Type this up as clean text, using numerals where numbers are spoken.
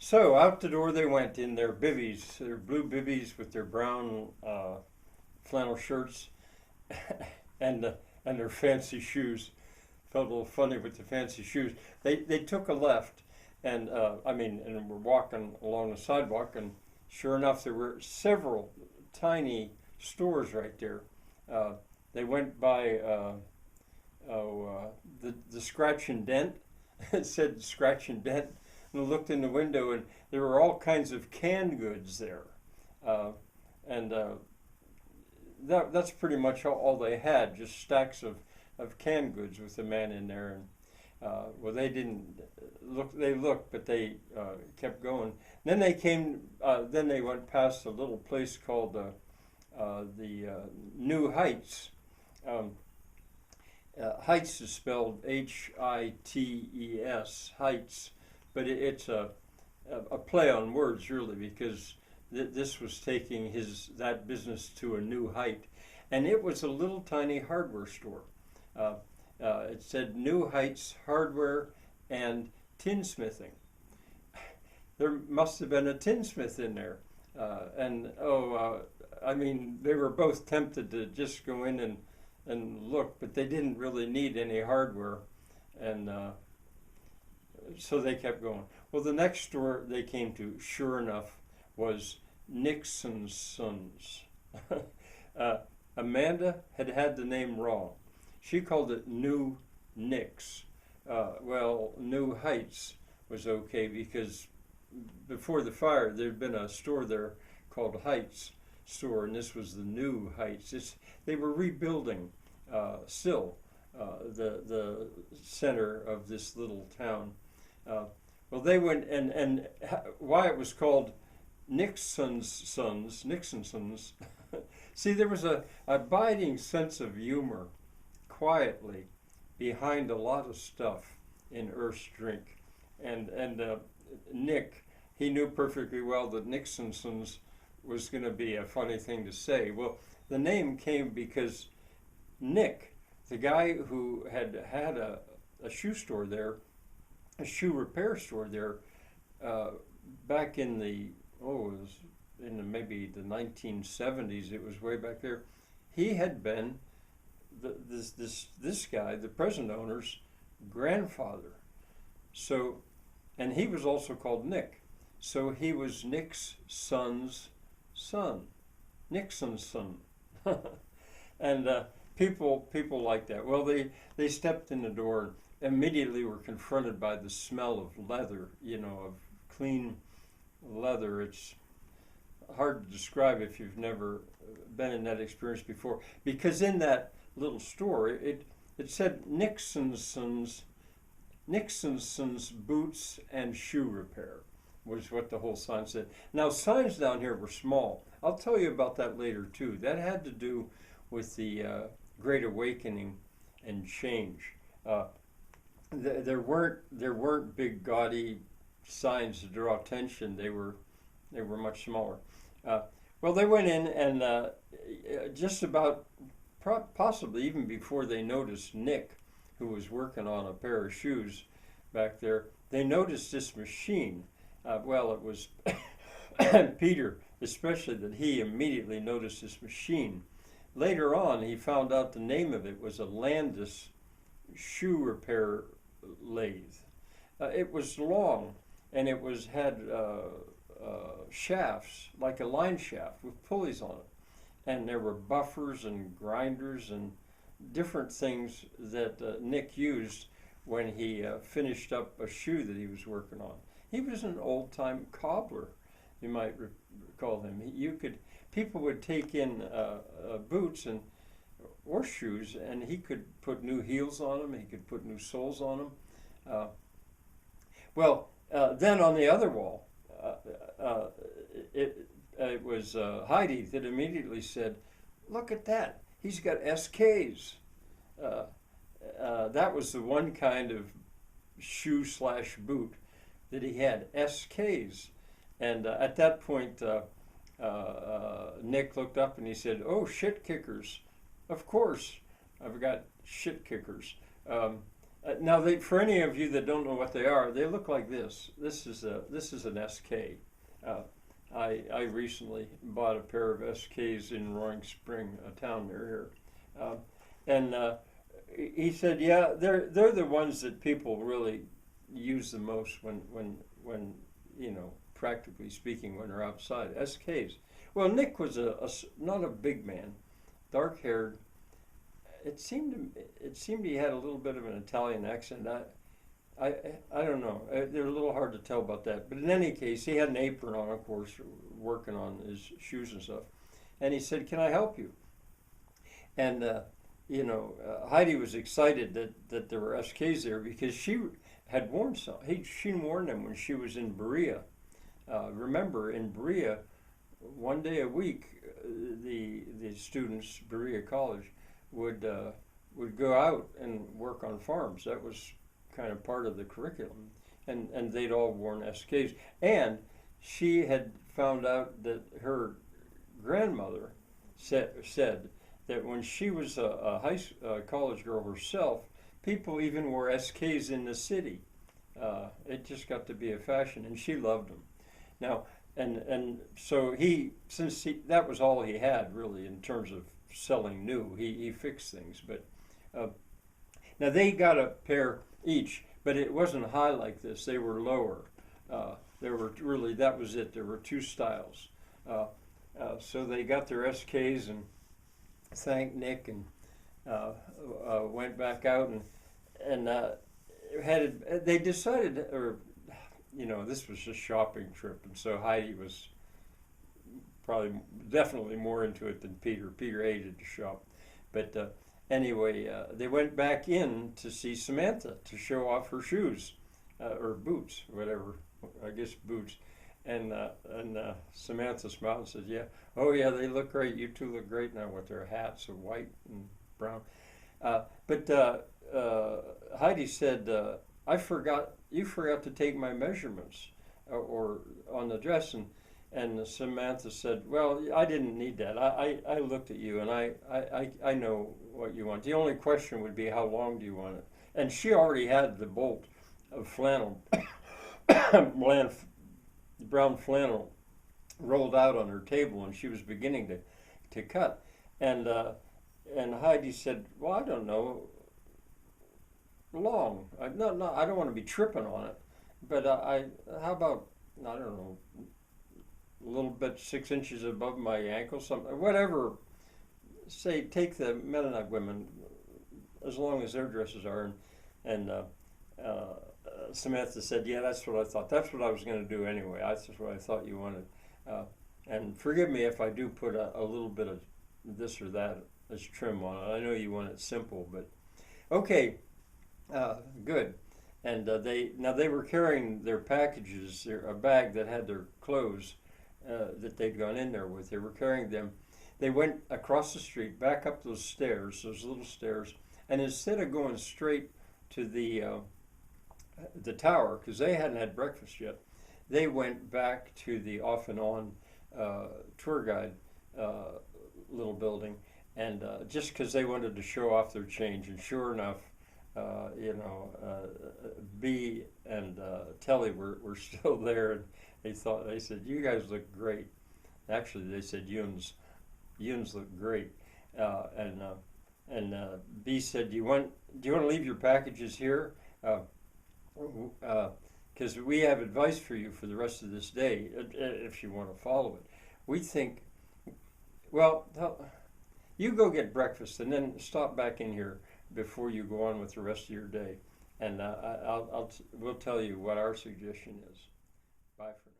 So out the door they went in their bivvies, their blue bivvies with their brown flannel shirts and and their fancy shoes. Felt a little funny with the fancy shoes. They took a left, and and were walking along the sidewalk, and sure enough, there were several tiny stores right there. Uh, they went by the Scratch and Dent. It said Scratch and Dent, and I looked in the window, and there were all kinds of canned goods there, uh, and that's pretty much all they had, just stacks of canned goods with the man in there. And well, they didn't look. They looked, but they kept going. Then they came. Then they went past a little place called the New Heights. Um, Heights is spelled Hites, Heights, but it's a play on words really, because this was taking that business to a new height, and it was a little tiny hardware store. Uh, it said New Heights Hardware and Tinsmithing. There must have been a tinsmith in there, they were both tempted to just go in and look, but they didn't really need any hardware, and so they kept going. Well, the next store they came to, sure enough, was Nixon's Sons. uh, Amanda had the name wrong. She called it New Nix. New Heights was okay because before the fire there'd been a store there called Heights Store, and this was the New Heights. They were rebuilding still the center of this little town. Well, they went and why it was called Nixon's Sons. See, there was a abiding sense of humor quietly behind a lot of stuff in Earth's drink. And Nick, he knew perfectly well that Nixon's Sons was going to be a funny thing to say. Well, the name came because Nick, the guy who had a shoe store there, a shoe repair store there, back in maybe the 1970s. It was way back there. He had been this guy, the present owner's grandfather. So, and he was also called Nick. So he was Nick's son's son, Nixon's son. And people like that. Well, they stepped in the door and immediately were confronted by the smell of leather, of clean leather. It's hard to describe if you've never been in that experience before, because in that little store it said Nixon's Sons Boots and Shoe Repair was what the whole sign said. Now, signs down here were small. I'll tell you about that later too. That had to do with the Great Awakening and change. There weren't big gaudy signs to draw attention. They were much smaller. Well, they went in and just about possibly even before they noticed Nick, who was working on a pair of shoes back there, they noticed this machine. It was Peter especially that he immediately noticed this machine. Later on, he found out the name of it was a Landis shoe repair lathe. It was long, and it had shafts, like a line shaft with pulleys on it. And there were buffers and grinders and different things that Nick used when he finished up a shoe that he was working on. He was an old-time cobbler, you might recall him. People would take in boots or shoes, and he could put new heels on them. He could put new soles on them. Then on the other wall, it was Heidi that immediately said, "Look at that! He's got SKs." That was the one kind of shoe/boot that he had, SKs. And at that point, Nick looked up and he said, "Oh, shit kickers! Of course, I've got shit kickers." Now, for any of you that don't know what they are, they look like this. This is an SK. Uh, I recently bought a pair of SKs in Roaring Spring, a town near here, and he said, yeah, they're the ones that people really use the most when you know, practically speaking, when they're outside. SKs. Well, Nick was not a big man, dark haired. It seemed he had a little bit of an Italian accent. I don't know. They're a little hard to tell about that. But in any case, he had an apron on, of course, working on his shoes and stuff. And he said, "Can I help you?" And Heidi was excited that there were SKs there because she had worn some. She worn them when she was in Berea. Remember, in Berea, one day a week, the students, Berea College, would go out and work on farms. That was kind of part of the curriculum, and they'd all worn SKs. And she had found out that her grandmother said that when she was a college girl herself, people even wore SKs in the city. It just got to be a fashion, and she loved them. Now, and so that was all he had really in terms of selling new. He fixed things, but now they got a pair each, but it wasn't high like this. They were lower. There were really, that was it. There were two styles. So they got their SKs and thanked Nick and went back out and they decided, or this was a shopping trip, and so Heidi was probably definitely more into it than Peter. Peter hated to shop. But anyway, they went back in to see Samantha to show off her shoes, or boots, whatever, I guess boots. And Samantha smiled and said, "Yeah, oh yeah, they look great. You two look great now with their hats of white and brown." But Heidi said, you forgot to take my measurements or on the dress." And Samantha said, "Well, I didn't need that. I looked at you, and I know what you want. The only question would be, how long do you want it?" And she already had the bolt of flannel, brown flannel, rolled out on her table, and she was beginning to cut. And Heidi said, "Well, I don't know, long. I don't want to be tripping on it, but how about, I don't know, a little bit 6 inches above my ankle, something, whatever. Say, take the Mennonite women, as long as their dresses are." And Samantha said, "Yeah, that's what I thought. That's what I was going to do anyway. That's just what I thought you wanted. And forgive me if I do put a little bit of this or that as trim on it. I know you want it simple, but okay, good." And they were carrying their packages, a bag that had their clothes that they'd gone in there with. They were carrying them. They went across the street, back up those little stairs, and instead of going straight to the tower, because they hadn't had breakfast yet, they went back to the off and on tour guide little building, and just because they wanted to show off their change. And sure enough, B and Telly were still there, and they said, "You guys look great." Actually, they said, "Yuns look great." And B said, "Do you want to leave your packages here? Because we have advice for you for the rest of this day, if you want to follow it. We think, well, you go get breakfast and then stop back in here before you go on with the rest of your day, and we'll tell you what our suggestion is." Bye for now.